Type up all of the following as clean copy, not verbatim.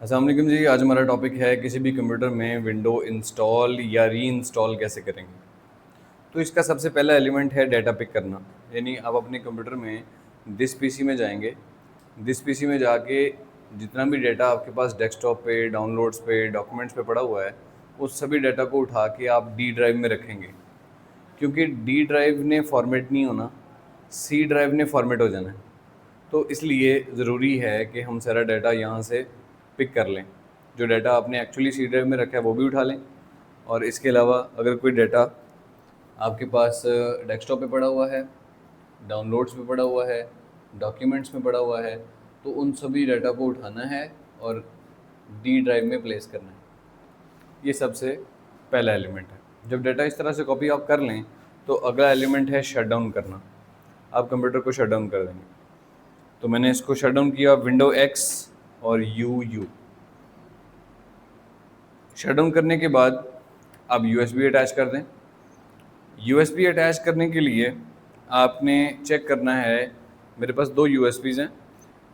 अस्सलाम वालेकुम जी। आज हमारा टॉपिक है किसी भी कंप्यूटर में विंडो इंस्टॉल या री इंस्टॉल कैसे करेंगे। तो इसका सबसे पहला एलिमेंट है डाटा पिक करना। यानी आप अपने कंप्यूटर में दिस पीसी में जाएंगे। दिस पीसी में जाके जितना भी डाटा आपके पास डेस्कटॉप पे, डाउनलोड्स पे, डॉक्यूमेंट्स पे पड़ा हुआ है, उस सभी डाटा को उठा के आप डी ड्राइव में रखेंगे। क्योंकि डी ड्राइव ने फॉर्मेट नहीं होना, सी ड्राइव ने फॉर्मेट हो जाना है। तो इसलिए ज़रूरी है कि हम सारा डाटा यहाँ से पिक कर लें। जो डाटा आपने एक्चुअली सी ड्राइव में रखा है वो भी उठा लें, और इसके अलावा अगर कोई डाटा आपके पास डेस्कटॉप पे पड़ा हुआ है, डाउनलोड्स पे पड़ा हुआ है, डॉक्यूमेंट्स में पड़ा हुआ है, तो उन सभी डाटा को उठाना है और डी ड्राइव में प्लेस करना है। ये सबसे पहला एलिमेंट है। जब डाटा इस तरह से कॉपी आप कर लें तो अगला एलिमेंट है शट डाउन करना। आप कंप्यूटर को शट डाउन कर देंगे। तो मैंने इसको शट डाउन किया विंडो एक्स और यू। शट डाउन करने के बाद आप यूएसबी अटैच कर दें। यूएसबी अटैच करने के लिए आपने चेक करना है, मेरे पास दो यूएसबीज़ हैं।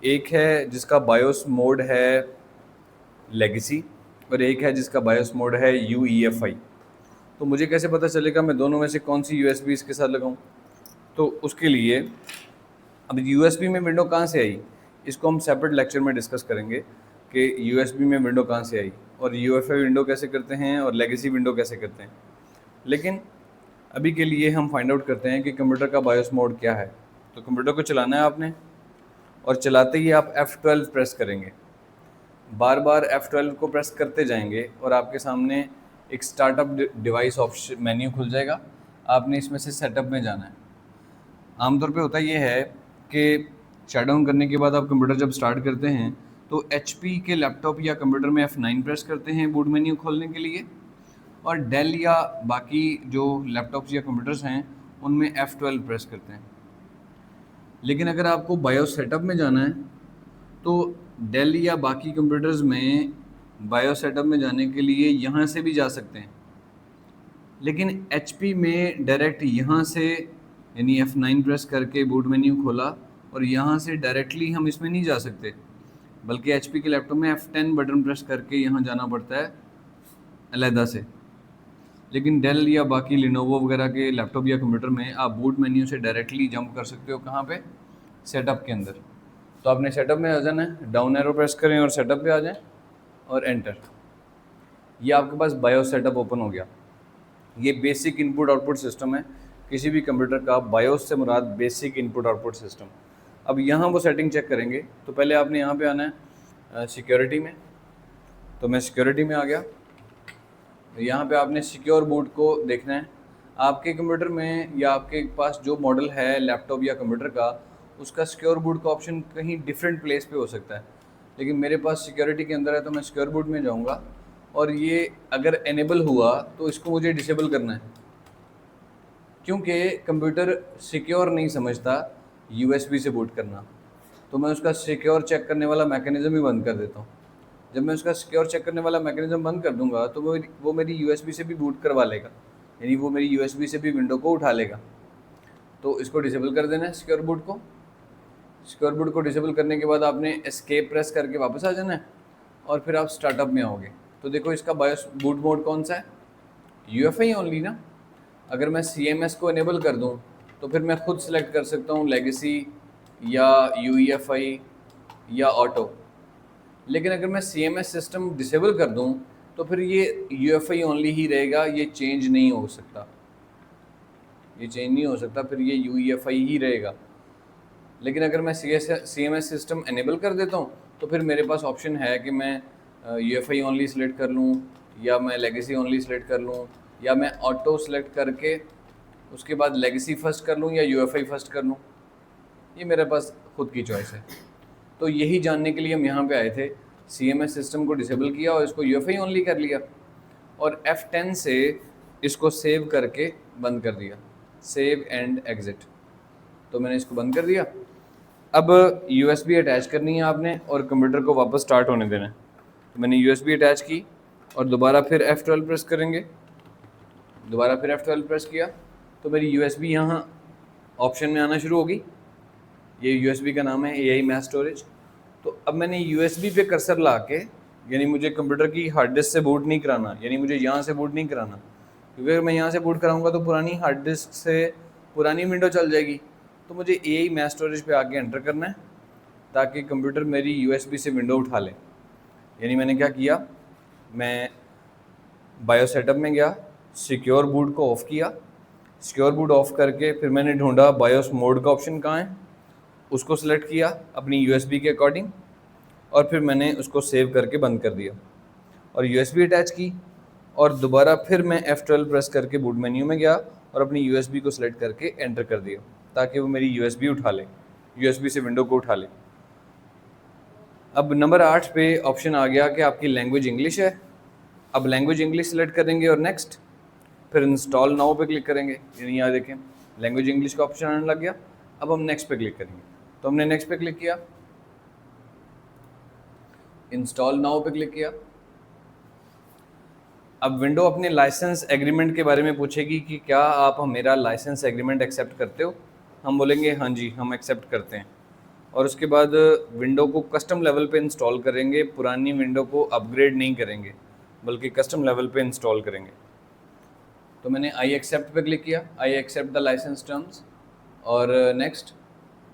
एक है जिसका बायोस मोड है लेगेसी, और एक है जिसका बायोस मोड है UEFI। तो मुझे कैसे पता चलेगा मैं दोनों में से कौन सी यूएसबी इसके साथ लगाऊं? तो उसके लिए अब यूएसबी में विंडो कहाँ से आई, इसको हम सेपरेट लेक्चर में डिस्कस करेंगे कि यूएसबी में विंडो कहाँ से आई, और यूएफआई विंडो कैसे करते हैं, और लेगेसी विंडो कैसे करते हैं। लेकिन अभी के लिए हम फाइंड आउट करते हैं कि कंप्यूटर का बायोस मोड क्या है। तो कंप्यूटर को चलाना है आपने, और चलाते ही आप F12 प्रेस करेंगे। बार बार F12 को प्रेस करते जाएंगे और आपके सामने एक स्टार्टअप डिवाइस ऑप्शन मेन्यू खुल जाएगा। आपने इसमें से सेटअप में जाना है। आमतौर पे होता ये है कि शट डाउन करने के बाद आप कंप्यूटर जब स्टार्ट करते हैं तो HP के लैपटॉप या कंप्यूटर में F9 प्रेस करते हैं बूट मेन्यू खोलने के लिए, और डेल या बाकी जो लैपटॉप्स या कंप्यूटर्स हैं उनमें F12 प्रेस करते हैं। लेकिन अगर आपको बायोस सेटअप में जाना है तो डेल या बाकी कंप्यूटर्स में बायोस सेटअप में जाने के लिए यहाँ से भी जा सकते हैं। लेकिन HP में डायरेक्ट यहाँ से, यानी F9 प्रेस करके बूट मेन्यू खोला और यहाँ से डायरेक्टली हम इसमें नहीं जा सकते, बल्कि HP के लैपटॉप में F10 बटन प्रेस करके यहाँ जाना पड़ता है अलहदा से। लेकिन डेल या बाकी लिनोवो वगैरह के लैपटॉप या कंप्यूटर में आप बूट मेन्यू से डायरेक्टली जंप कर सकते हो। कहाँ पे? सेटअप के अंदर। तो आपने सेटअप में आ जाना है, डाउन एरो प्रेस करें और सेटअप पे आ जाएं और एंटर। ये आपके पास बायोस सेटअप ओपन हो गया। ये बेसिक इनपुट आउटपुट सिस्टम है किसी भी कंप्यूटर का। बायोस से मुराद बेसिक इनपुट आउटपुट सिस्टम। अब यहाँ वो सेटिंग चेक करेंगे तो पहले आपने यहाँ पे आना है सिक्योरिटी में। तो मैं सिक्योरिटी में आ गया। यहाँ पे आपने सिक्योर बूट को देखना है। आपके कंप्यूटर में या आपके पास जो मॉडल है लैपटॉप या कंप्यूटर का, उसका सिक्योर बूट का ऑप्शन कहीं डिफरेंट प्लेस पे हो सकता है, लेकिन मेरे पास सिक्योरिटी के अंदर है तो मैं सिक्योर बूट में जाऊँगा। और ये अगर इनेबल हुआ तो इसको मुझे डिसेबल करना है, क्योंकि कंप्यूटर सिक्योर नहीं समझता यूएसबी से बूट करना। तो मैं उसका सिक्योर चेक करने वाला मैकेनिज़्म ही बंद कर देता हूँ। जब मैं उसका सिक्योर चेक करने वाला मैकेनिज़्म बंद कर दूंगा तो वो मेरी यूएसबी से भी बूट करवा लेगा, यानी वो मेरी यूएसबी से भी विंडो को उठा लेगा। तो इसको डिसेबल कर देना है सिक्योर बूट को। सिक्योर बूट को डिसेबल करने के बाद आपने एस्केप प्रेस करके वापस आ जाना है और फिर आप स्टार्टअप में आओगे। तो देखो इसका बायोस बूट मोड कौन सा है? यूएफआई ओनली ना। अगर मैं CMS को इनेबल कर दूं तो फिर मैं खुद सेलेक्ट कर सकता हूं लेगेसी या UEFI या ऑटो। लेकिन अगर मैं CMS सिस्टम डिसेबल कर दूं तो फिर ये UEFI ओनली ही रहेगा, ये चेंज नहीं हो सकता। फिर ये UEFI ही रहेगा। लेकिन अगर मैं CMS सिस्टम इनेबल कर देता हूं तो फिर मेरे पास ऑप्शन है कि मैं UEFI ओनली सेलेक्ट कर लूं, या मैं लेगेसी ओनली सेलेक्ट कर लूं, या मैं ऑटो सेलेक्ट करके उसके बाद लेगेसी फर्स्ट कर लूं या UEFI फर्स्ट कर लूं। ये मेरे पास खुद की चॉइस है। तो यही जानने के लिए हम यहाँ पे आए थे। CMS सिस्टम को डिसेबल किया और इसको UEFI ओनली कर लिया, और F10 से इसको सेव करके बंद कर दिया, सेव एंड एग्जिट। तो मैंने इसको बंद कर दिया। अब USB अटैच करनी है आपने और कंप्यूटर को वापस स्टार्ट होने देना है। तो मैंने USB अटैच की और दोबारा फिर F12 प्रेस करेंगे। दोबारा फिर F12 प्रेस किया तो मेरी USB यहाँ ऑप्शन में आना शुरू होगी। ये USB का नाम है AI मैस स्टोरेज। तो अब मैंने USB पे कर्सर ला के यानी मुझे कंप्यूटर की हार्ड डिस्क से बूट नहीं कराना, यानी मुझे यहाँ से बूट नहीं कराना, क्योंकि अगर मैं यहाँ से बूट कराऊंगा तो पुरानी हार्ड डिस्क से पुरानी विंडो चल जाएगी। तो मुझे यही मैच स्टोरेज पे आके एंटर करना है ताकि कंप्यूटर मेरी यूएसबी से विंडो उठा ले। यानी मैंने क्या किया, मैं बायो सेटअप में गया, सिक्योर बूट को ऑफ़ किया, सिक्योर बूट ऑफ करके फिर मैंने ढूंढा बायोस मोड का ऑप्शन कहाँ है, उसको सिलेक्ट किया अपनी यूएसबी के अकॉर्डिंग, और फिर मैंने उसको सेव करके बंद कर दिया और यूएसबी अटैच की, और दोबारा फिर मैं F12 प्रेस करके बूट मेन्यू में गया और अपनी यूएसबी को सिलेक्ट करके एंटर कर दिया ताकि वो मेरी यूएसबी उठा ले, यूएसबी से विंडो को उठा ले। अब नंबर 8 पे ऑप्शन आ गया कि आपकी लैंग्वेज इंग्लिश है। अब लैंग्वेज इंग्लिश सेलेक्ट करेंगे और नेक्स्ट, फिर इंस्टॉल नाउ पे क्लिक करेंगे। यानी यहाँ देखें लैंग्वेज इंग्लिश का ऑप्शन आने लग गया। अब हम नेक्स्ट पे क्लिक करेंगे, तो हमने नेक्स्ट पे क्लिक किया, इंस्टॉल नाउ पे क्लिक किया। अब विंडो अपने लाइसेंस एग्रीमेंट के बारे में पूछेगी कि क्या आप मेरा लाइसेंस एग्रीमेंट एक्सेप्ट करते हो। हम बोलेंगे हाँ जी हम एक्सेप्ट करते हैं, और उसके बाद विंडो को कस्टम लेवल पे इंस्टॉल करेंगे, पुरानी विंडो को अपग्रेड नहीं करेंगे बल्कि कस्टम लेवल पे इंस्टॉल करेंगे। तो मैंने आई एक्सेप्ट पे क्लिक किया, I accept the license terms, और नेक्स्ट,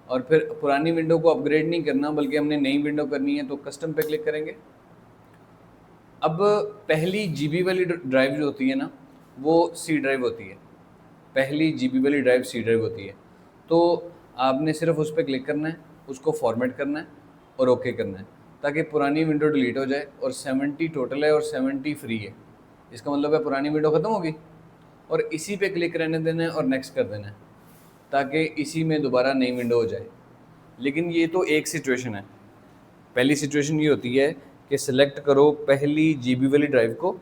और फिर पुरानी विंडो को अपग्रेड नहीं करना बल्कि हमने नई विंडो करनी है, तो कस्टम पे क्लिक करेंगे। अब पहली जीबी वाली ड्राइव जो होती है ना, वो सी ड्राइव होती है, पहली जीबी वाली ड्राइव सी ड्राइव होती है। तो आपने सिर्फ उस पर क्लिक करना है, उसको फॉर्मेट करना है और ओके करना है ताकि पुरानी विंडो डिलीट हो जाए, और 70 टोटल है और 70 फ्री है। इसका मतलब है पुरानी विंडो ख़त्म होगी और इसी पे क्लिक रहने देना है और नेक्स्ट कर देना है ताकि इसी में दोबारा नई विंडो हो जाए। लेकिन ये तो एक सिचुएशन है। पहली सिचुएशन ये होती है कि सिलेक्ट करो पहली जीबी वाली ड्राइव को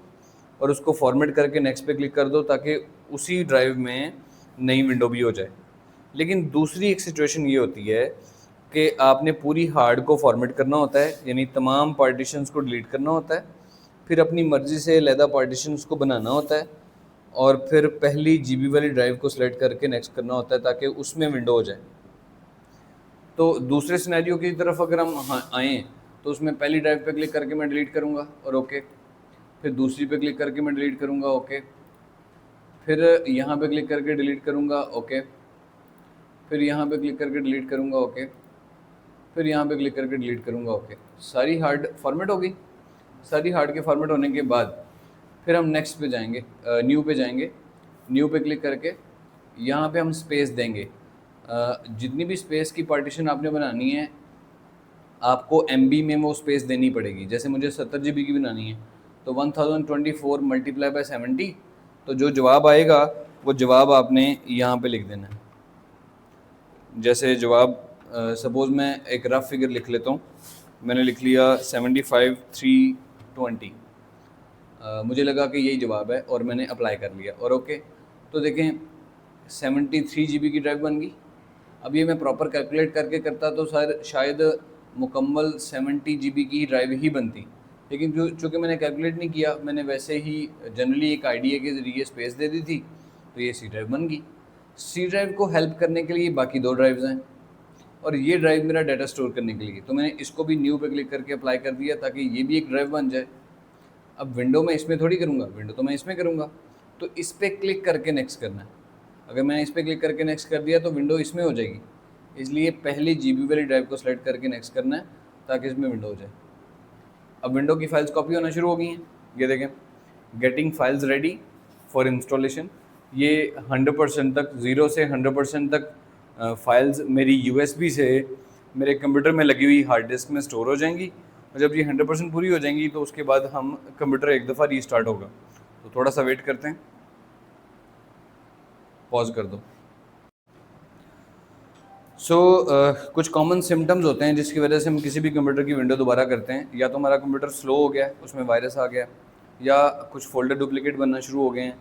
और उसको फॉर्मेट करके नेक्स्ट पे क्लिक कर दो ताकि उसी ड्राइव में नई विंडो भी हो जाए। लेकिन दूसरी एक सिचुएशन ये होती है कि आपने पूरी हार्ड को फॉर्मेट करना होता है, यानी तमाम पार्टीशंस को डिलीट करना होता है, फिर अपनी मर्ज़ी से अलहदा पार्टीशंस को बनाना होता है, और फिर पहली जीबी वाली ड्राइव को सिलेक्ट करके नेक्स्ट करना होता है ताकि उसमें विंडो हो जाए। तो दूसरे सिनेरियो की तरफ अगर हम आएँ तो उसमें पहली ड्राइव पे क्लिक करके मैं डिलीट करूँगा और ओके, फिर दूसरी पे क्लिक करके मैं डिलीट करूँगा ओके, फिर यहाँ पे क्लिक करके डिलीट करूँगा ओके, फिर यहाँ पे क्लिक करके डिलीट करूँगा ओके, फिर यहाँ पे क्लिक करके डिलीट करूँगा ओके। सारी हार्ड फॉर्मेट होगी। सारी हार्ड के फॉर्मेट होने के बाद फिर हम नेक्स्ट पे जाएंगे, न्यू पे जाएंगे, न्यू पे क्लिक करके यहाँ पे हम स्पेस देंगे। जितनी भी स्पेस की पार्टीशन आपने बनानी है आपको MB में वो स्पेस देनी पड़ेगी। जैसे मुझे 70 GB की बनानी है तो 1024 मल्टीप्लाई बाय 70, तो जो जवाब आएगा वो जवाब आपने यहाँ पे लिख देना है। जैसे जवाब सपोज़ मैं एक रफ फिगर लिख लेता हूँ, मैंने लिख लिया 75,320, मुझे लगा कि यही जवाब है और मैंने अप्लाई कर लिया और ओके। तो देखें 73 GB की ड्राइव बन गई। अब ये मैं प्रॉपर कैलकुलेट करके करता तो शायद मुकम्मल 70 GB की ड्राइव ही बनती, लेकिन चूँकि मैंने कैलकुलेट नहीं किया, मैंने वैसे ही जनरली एक आइडिया के ज़रिए स्पेस दे दी थी, तो ये सी ड्राइव बन गई। सी ड्राइव को हेल्प करने के लिए बाकी 2 ड्राइव्स हैं और ये ड्राइव मेरा डाटा स्टोर करने के लिए, तो मैंने इसको भी न्यू पे क्लिक करके अप्लाई कर दिया ताकि ये भी एक ड्राइव बन जाए। अब विंडो में इसमें थोड़ी करूँगा, विंडो तो मैं इसमें करूँगा, तो इस पर क्लिक करके नेक्स्ट करना है। अगर मैंने इस पर क्लिक करके नेक्स्ट कर दिया तो विंडो इसमें हो जाएगी, इसलिए पहली जीबी वाली ड्राइव को सेलेक्ट करके नेक्स्ट करना है ताकि इसमें विंडो हो जाए। अब विंडो की फाइल्स कॉपी होना शुरू हो गई हैं। ये देखें getting files ready for installation, ये 100% तक 0 से 100% तक फाइल्स मेरी यूएसबी से मेरे कंप्यूटर में लगी हुई हार्ड डिस्क में स्टोर हो जाएंगी, और जब ये 100% पूरी हो जाएंगी तो उसके बाद हम कंप्यूटर एक दफ़ा रीस्टार्ट होगा। तो थोड़ा सा वेट करते हैं, पॉज कर दो। कुछ कॉमन सिम्टम्स होते हैं जिसकी वजह से हम किसी भी कंप्यूटर की विंडो दोबारा करते हैं। या तो हमारा कंप्यूटर स्लो हो गया है, उसमें वायरस आ गया, या कुछ फोल्डर डुप्लिकेट बनना शुरू हो गए हैं,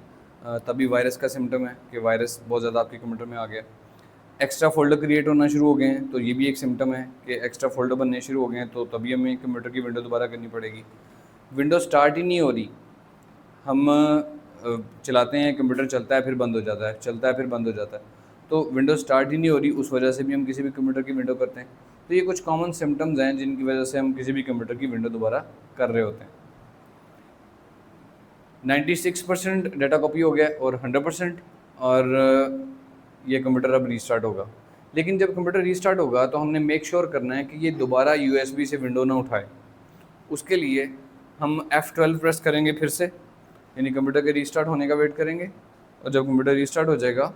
तभी वायरस का सिम्टम है कि वायरस बहुत ज़्यादा आपके कंप्यूटर में आ गया। एक्स्ट्रा फोल्डर क्रिएट होना शुरू हो गए हैं, तो ये भी एक सिम्टम है कि एक्स्ट्रा फोल्डर बनने शुरू हो गए हैं, तो तभी हमें कंप्यूटर की विंडो दोबारा करनी पड़ेगी। विंडो स्टार्ट ही नहीं हो रही, हम चलाते हैं, कंप्यूटर चलता है फिर बंद हो जाता है, चलता है फिर बंद हो जाता है, तो विंडो स्टार्ट ही नहीं हो रही, उस वजह से भी हम किसी भी कंप्यूटर की विंडो करते हैं। तो ये कुछ कॉमन सिम्टम्स हैं जिनकी वजह से हम किसी भी कंप्यूटर की विंडो दोबारा कर रहे होते हैं। 96% डाटा कॉपी हो गया और 100%, और ये कंप्यूटर अब रीस्टार्ट होगा। लेकिन जब कंप्यूटर रीस्टार्ट होगा तो हमने मेक श्योर करना है कि ये दोबारा USB से विंडो ना उठाए। उसके लिए हम F12 प्रेस करेंगे फिर से, यानी कंप्यूटर के रीस्टार्ट होने का वेट करेंगे, और जब कंप्यूटर रीस्टार्ट हो जाएगा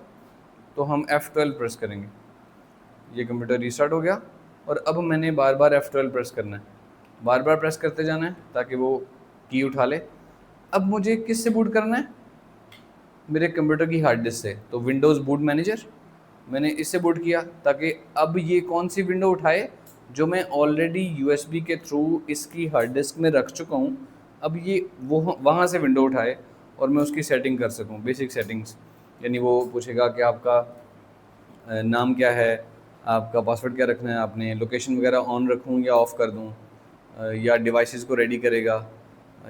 तो हम F12 प्रेस करेंगे। ये कंप्यूटर रीस्टार्ट हो गया और अब मैंने बार बार F12 प्रेस करना है, बार बार प्रेस करते जाना है ताकि वो की उठा ले। अब मुझे किस से बूट करना है? मेरे कंप्यूटर की हार्ड डिस्क से। तो विंडोज़ बूट मैनेजर मैंने इससे बूट किया ताकि अब ये कौन सी विंडो उठाए जो मैं ऑलरेडी USB के थ्रू इसकी हार्ड डिस्क में रख चुका हूँ। अब ये वो वहाँ से विंडो उठाए और मैं उसकी सेटिंग कर सकूँ, बेसिक सेटिंग्स। यानी वो पूछेगा कि आपका नाम क्या है, आपका पासवर्ड क्या रखना है, आपने लोकेशन वगैरह ऑन रखूँ या ऑफ़ कर दूँ, या डिवाइसेस को रेडी करेगा,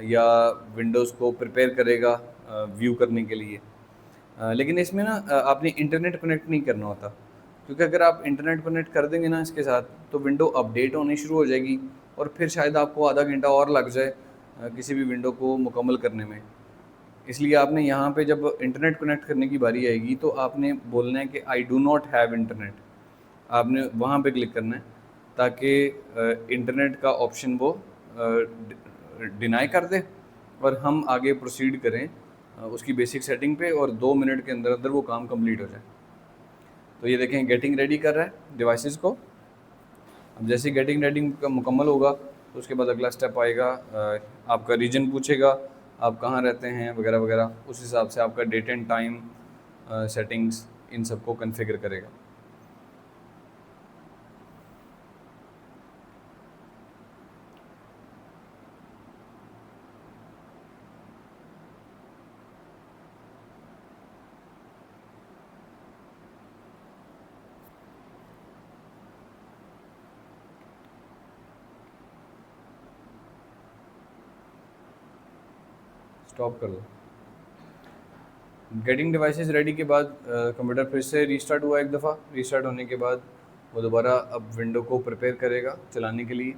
या विंडोज़ को प्रिपेयर करेगा व्यू करने के लिए। लेकिन इसमें ना आपने इंटरनेट कनेक्ट नहीं करना होता, क्योंकि अगर आप इंटरनेट कनेक्ट कर देंगे ना इसके साथ तो विंडो अपडेट होनी शुरू हो जाएगी और फिर शायद आपको आधा घंटा और लग जाए किसी भी विंडो को मुकम्मल करने में। इसलिए आपने यहाँ पे जब इंटरनेट कनेक्ट करने की बारी आएगी तो आपने बोलना है कि I do not have internet. आपने वहाँ पे क्लिक करना है ताकि इंटरनेट का ऑप्शन वो डिनाई कर दे और हम आगे प्रोसीड करें उसकी बेसिक सेटिंग पे, और 2 मिनट के अंदर अंदर वो काम कंप्लीट हो जाए। तो ये देखें गेटिंग रेडी कर रहा है डिवाइसेस को। अब जैसे गेटिंग रेडी का मुकम्मल होगा तो उसके बाद अगला स्टेप आएगा, आपका रीजन पूछेगा, आप कहाँ रहते हैं वगैरह वगैरह। उस हिसाब से आपका डेट एंड टाइम सेटिंग्स इन सबको कन्फिगर करेगा। स्टॉप कर दो। गेटिंग डिवाइसेस रेडी के बाद कंप्यूटर फिर से रीस्टार्ट हुआ एक दफ़ा। रीस्टार्ट होने के बाद वो दोबारा अब विंडो को प्रिपेयर करेगा चलाने के लिए।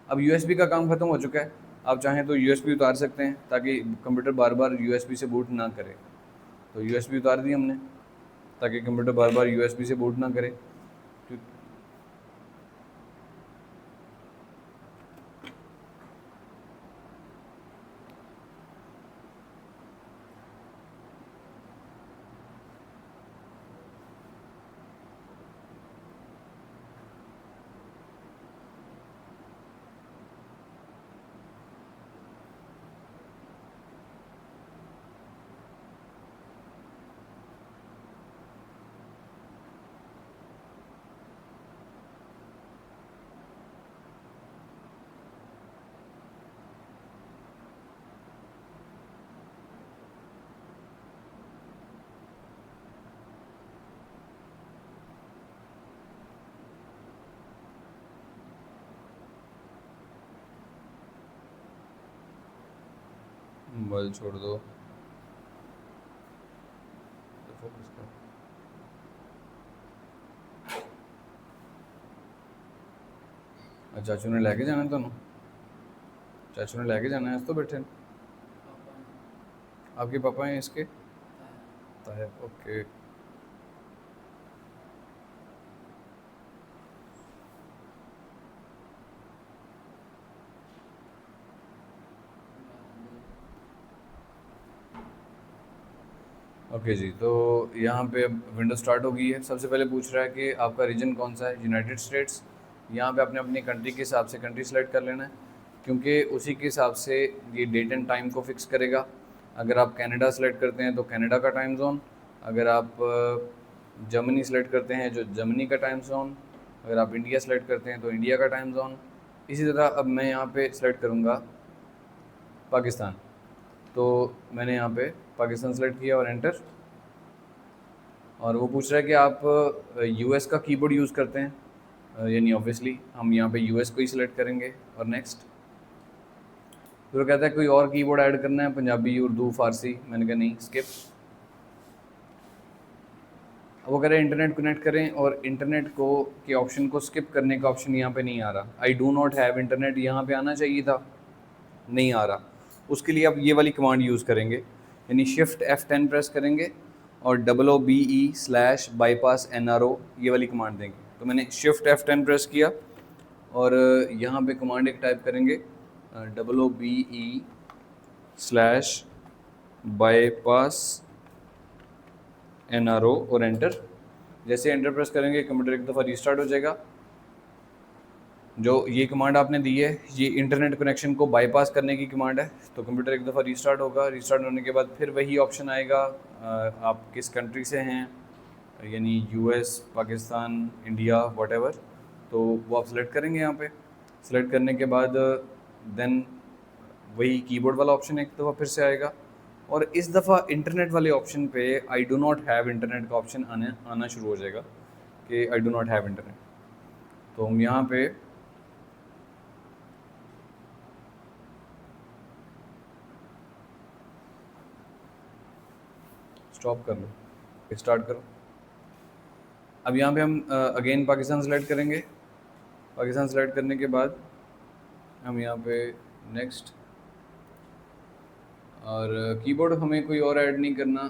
अब USB का काम ख़त्म हो चुका है। आप चाहें तो USB उतार सकते हैं ताकि कंप्यूटर बार बार USB से बूट ना करे। तो USB उतार दी हमने ताकि कंप्यूटर बार बार USB से बूट ना करे। मोबाइल छोड़ दो, फोकस कर। चाचू ने लैके जाना तुहानू? चाचू ने लैके जाना है? तो बैठे न? आपके पापा हैं इसके? ताया, ओके। ओके जी, तो यहाँ पे अब विंडो स्टार्ट हो गई है। सबसे पहले पूछ रहा है कि आपका रीजन कौन सा है। United states. यहाँ पे आपने अपनी कंट्री के हिसाब से कंट्री सेलेक्ट कर लेना है, क्योंकि उसी के हिसाब से ये डेट एंड टाइम को फिक्स करेगा। अगर आप कनाडा सेलेक्ट करते हैं तो कनाडा का टाइम जोन, अगर आप जर्मनी सेलेक्ट करते हैं जो जर्मनी का टाइम जोन, अगर आप इंडिया सेलेक्ट करते हैं तो इंडिया का टाइम जोन। इसी तरह अब मैं यहाँ पे सेलेक्ट करूँगा पाकिस्तान, तो मैंने यहाँ पे पाकिस्तान सेलेक्ट किया और एंटर। और वो पूछ रहा है कि आप US का कीबोर्ड यूज़ करते हैं, यानी ऑब्वियसली हम यहाँ पे US को ही सिलेक्ट करेंगे और नेक्स्ट। फिर वो कहता है कोई और कीबोर्ड ऐड करना है, पंजाबी, उर्दू, फ़ारसी। मैंने कहा नहीं, स्किप। वो कह रहे हैं इंटरनेट कनेक्ट करें और इंटरनेट को के ऑप्शन को स्किप करने का ऑप्शन यहाँ पे नहीं आ रहा। I do not have internet यहाँ पे आना चाहिए था, नहीं आ रहा। उसके लिए अब ये वाली कमांड यूज़ करेंगे, यानी शिफ्ट F10 प्रेस करेंगे और OOBE/bypass-nro ये वाली कमांड देंगे। तो मैंने शिफ्ट F10 प्रेस किया और यहाँ पे कमांड एक टाइप करेंगे OOBE/bypass-nro और एंटर। जैसे एंटर प्रेस करेंगे कंप्यूटर एक दफ़ा रीस्टार्ट हो जाएगा। जो ये कमांड आपने दी है ये इंटरनेट कनेक्शन को बाईपास करने की कमांड है। तो कंप्यूटर एक दफ़ा रीस्टार्ट होगा, रीस्टार्ट होने के बाद फिर वही ऑप्शन आएगा, आप किस कंट्री से हैं, यानी US, पाकिस्तान, इंडिया, व्हाटएवर। तो वो आप सेलेक्ट करेंगे यहाँ पे। सेलेक्ट करने के बाद देन वही कीबोर्ड वाला ऑप्शन एक दफ़ा फिर से आएगा और इस दफ़ा इंटरनेट वाले ऑप्शन पे I do not have internet का ऑप्शन आना शुरू हो जाएगा कि I do not have internet. तो हम यहाँ पे स्टॉप कर लो, स्टार्ट करो। अब यहाँ पे हम अगेन पाकिस्तान सेलेक्ट करेंगे। पाकिस्तान सेलेक्ट करने के बाद हम यहाँ पे नेक्स्ट, और कीबोर्ड हमें कोई और ऐड नहीं करना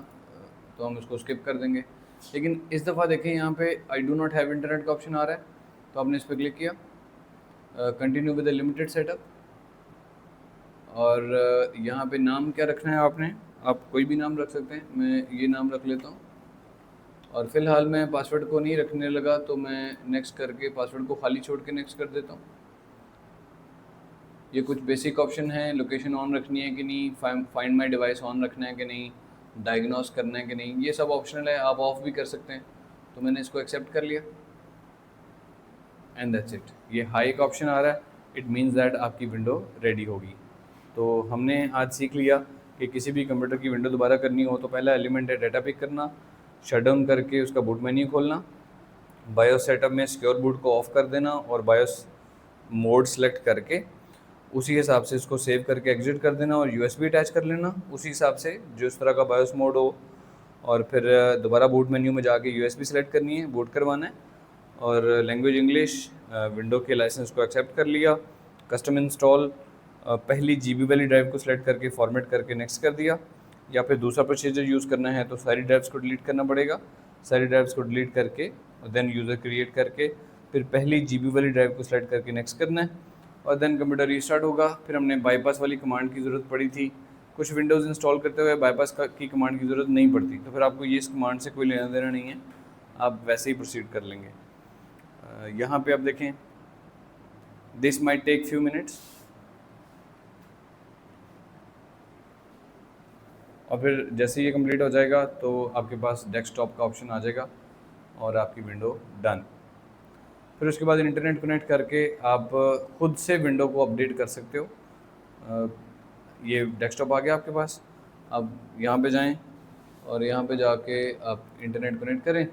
तो हम उसको स्किप कर देंगे। लेकिन इस दफ़ा देखें यहाँ पे I do not have internet का ऑप्शन आ रहा है, तो आपने इस पर क्लिक किया, continue with the limited setup. और यहाँ पे नाम क्या रखना है आपने, आप कोई भी नाम रख सकते हैं, मैं ये नाम रख लेता हूँ। और फ़िलहाल मैं पासवर्ड को नहीं रखने लगा तो मैं नेक्स्ट करके पासवर्ड को खाली छोड़ के नेक्स्ट कर देता हूँ। ये कुछ बेसिक ऑप्शन हैं, लोकेशन ऑन रखनी है कि नहीं, फाइंड माई डिवाइस ऑन रखना है कि नहीं, डायग्नोस करना है कि नहीं, ये सब ऑप्शनल है, आप ऑफ भी कर सकते हैं। तो मैंने इसको एक्सेप्ट कर लिया एंड दैट्स इट। ये हाई का ऑप्शन आ रहा है, इट मीन्स दैट आपकी विंडो रेडी होगी। तो हमने आज सीख लिया कि किसी भी कंप्यूटर की विंडो दोबारा करनी हो तो पहला एलिमेंट है डाटा पिक करना, शट डाउन करके उसका बूट मेन्यू खोलना, बायोस सेटअप में सिक्योर बूट को ऑफ कर देना और बायोस मोड सेलेक्ट करके उसी हिसाब से इसको सेव करके एग्जिट कर देना और USB अटैच कर लेना उसी हिसाब से जो इस तरह का बायोस मोड हो। और फिर दोबारा बूट मेन्यू में जाके USB सेलेक्ट करनी है, बूट करवाना है और लैंग्वेज इंग्लिश, विंडो के लाइसेंस को एक्सेप्ट कर लिया, कस्टम इंस्टॉल, पहली GB वाली ड्राइव को सिलेक्ट करके फॉर्मेट करके नेक्स्ट कर दिया। या फिर दूसरा प्रोसीजर यूज़ करना है तो सारी ड्राइव्स को डिलीट करना पड़ेगा, सारी ड्राइव्स को डिलीट करके देन यूज़र क्रिएट करके फिर पहली GB वाली ड्राइव को सिलेक्ट करके नेक्स्ट करना है और देन कंप्यूटर रीस्टार्ट होगा। फिर हमने बाईपास वाली कमांड की ज़रूरत पड़ी थी, कुछ विंडोज़ इंस्टॉल करते हुए बाईपास की कमांड की ज़रूरत नहीं पड़ती, तो फिर आपको ये इस कमांड से कोई लेना देना नहीं है, आप वैसे ही प्रोसीड कर लेंगे। यहाँ पे आप देखें this might take few minutes और फिर जैसे ये कंप्लीट हो जाएगा तो आपके पास डेस्कटॉप का ऑप्शन आ जाएगा और आपकी विंडो डन। फिर उसके बाद इंटरनेट कनेक्ट करके आप खुद से विंडो को अपडेट कर सकते हो। ये डेस्कटॉप आ गया आपके पास, अब यहाँ पे जाएं और यहाँ पे जाके आप इंटरनेट कनेक्ट करें,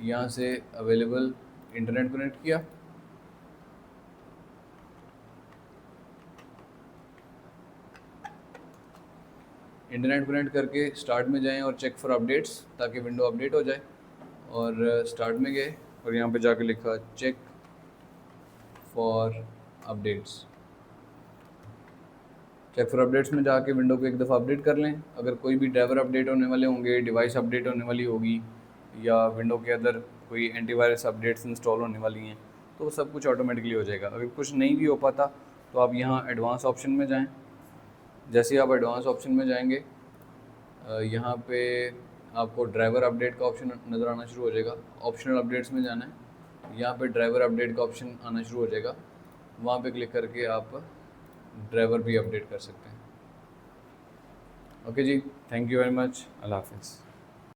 यहाँ से अवेलेबल इंटरनेट कनेक्ट किया, इंटरनेट कनेक्ट करके स्टार्ट में जाएं और चेक फॉर अपडेट्स ताकि विंडो अपडेट हो जाए। और स्टार्ट में गए और यहाँ पे जाके लिखा check for updates. Check for updates में जाके विंडो को एक दफ़ा अपडेट कर लें। अगर कोई भी ड्राइवर अपडेट होने वाले होंगे, डिवाइस अपडेट होने वाली होगी या विंडो के अंदर कोई एंटीवायरस अपडेट्स इंस्टॉल होने वाली हैं तो सब कुछ ऑटोमेटिकली हो जाएगा। अगर कुछ नहीं भी हो पाता तो आप यहाँ एडवांस ऑप्शन में जाएँ। जैसे ही आप एडवांस ऑप्शन में जाएंगे यहाँ पे आपको ड्राइवर अपडेट का ऑप्शन नज़र आना शुरू हो जाएगा। ऑप्शनल अपडेट्स में जाना है, यहाँ पे ड्राइवर अपडेट का ऑप्शन आना शुरू हो जाएगा, वहाँ पे क्लिक करके आप ड्राइवर भी अपडेट कर सकते हैं। ओके जी, थैंक यू वेरी मच, अल्लाह हाफिज़।